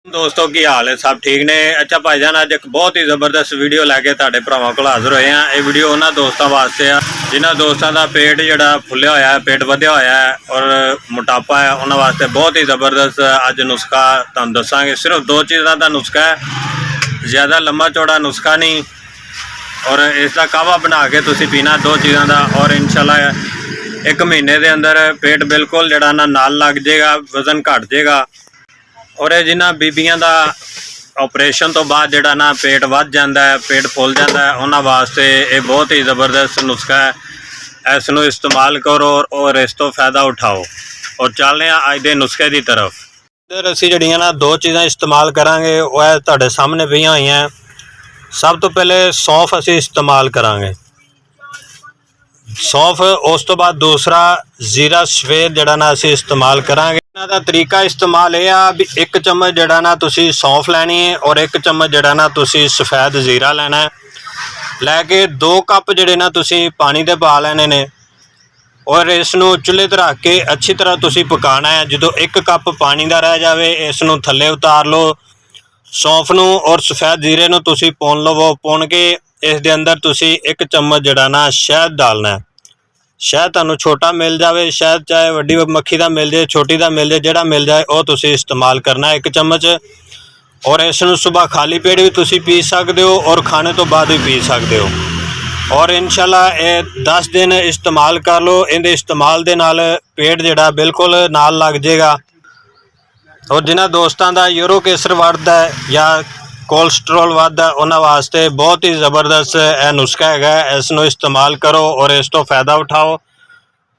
दोस्तों की हाल है, सब ठीक ने। अच्छा भाईजान, अज एक बहुत ही जबरदस्त वीडियो लैके तुहाडे भरावां कोल हाज़र होए हैं। ये वीडियो उन्होंने दोस्तों वास्ते आ जिन्होंने दोस्तों का पेट जिहड़ा फुलिया होया है, पेट वधिया होया है और मोटापा है, उन्होंने वास्ते बहुत ही जबरदस्त अज नुस्खा तुहानूं दसांगे। सिर्फ दो चीज़ों का नुस्खा है, ज़्यादा लंबा चौड़ा नुस्खा नहीं। और इसका कावा बना के तुसीं पीना दो चीज़ों का, और इंशाल्लाह एक महीने के अंदर पेट बिल्कुल जिहड़ा ना नाल लग जाएगा, वजन घट जाएगा। और जिन्हां बीबियां दा ऑपरेशन तो बाद जिहड़ा ना पेट वध जाता है, पेट फुल जाता है, उन्हां वास्ते ये बहुत ही ज़बरदस्त नुस्खा है। इसनूं इस्तेमाल करो और इस तो फायदा उठाओ। और चलने अज दे नुस्खे की तरफ। इधर असीं जिहड़ियां ना दो चीज़ां इस्तेमाल करांगे, वह तुहाडे सामने पईयां होईयां। सब तो पहले सौंफ असीं इस्तेमाल करांगे, सौंफ। उस तो बाद दूसरा जीरा सफेद जिहड़ा ना असीं इस्तेमाल करांगे। इन्हां दा तरीका इस्तेमाल यह आ भी एक चम्मच जिहड़ा ना तुसीं सौंफ लैनी है और एक चम्मच जिहड़ा ना तुसीं सफेद जीरा लैना है। लैके 2 कप जिहड़े ना तुसीं पानी दे पा लैने ने और इसनूं चुल्हे ते रख के अच्छी तरह तुसीं पकाना है। जदों 1 कप पानी दा रह जावे, इसनूं थल्ले उतार लो। सौंफ नूं और सफेद जीरे नूं तुसीं भुन लवो। भुन के इस दे अंदर तुसीं 1 चम्मच जिहड़ा ना शहद डालना है। शहद तुहानूं छोटा मिल जाए, शहद चाहे वड्डी मक्खी का मिल जाए, छोटी का मिल जाए, जिहड़ा मिल जाए वह तुसीं इस्तेमाल करना है 1 चम्मच। और इसनूं सुबह खाली पेट भी तुसीं पी सकते हो और खाने तो बाद भी पी सकते हो। और इंशाल्लाह ये 10 दिन इस्तेमाल कर लो। इहदे इस्तेमाल दे नाल पेट जिहड़ा बिल्कुल नाल लग जाएगा। और जिन्हां दोस्तों का यूरिक एसिड वधदा है या कोलेस्ट्रोल वधदा है, उन्हां वास्ते बहुत ही ज़बरदस्त यह नुस्खा है। इसनूं इस्तेमाल करो और इस तो फायदा उठाओ।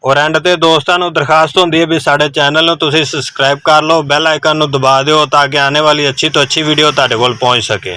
और एंड ते दोस्तों को दरखास्त होंदी है भी साडे चैनल नूं तुसीं सबसक्राइब कर लो, बैल आइकन नूं दबा दिओ ताकि आने वाली अच्छी तो अच्छी वीडियो तुहाडे कोल पहुँच सके।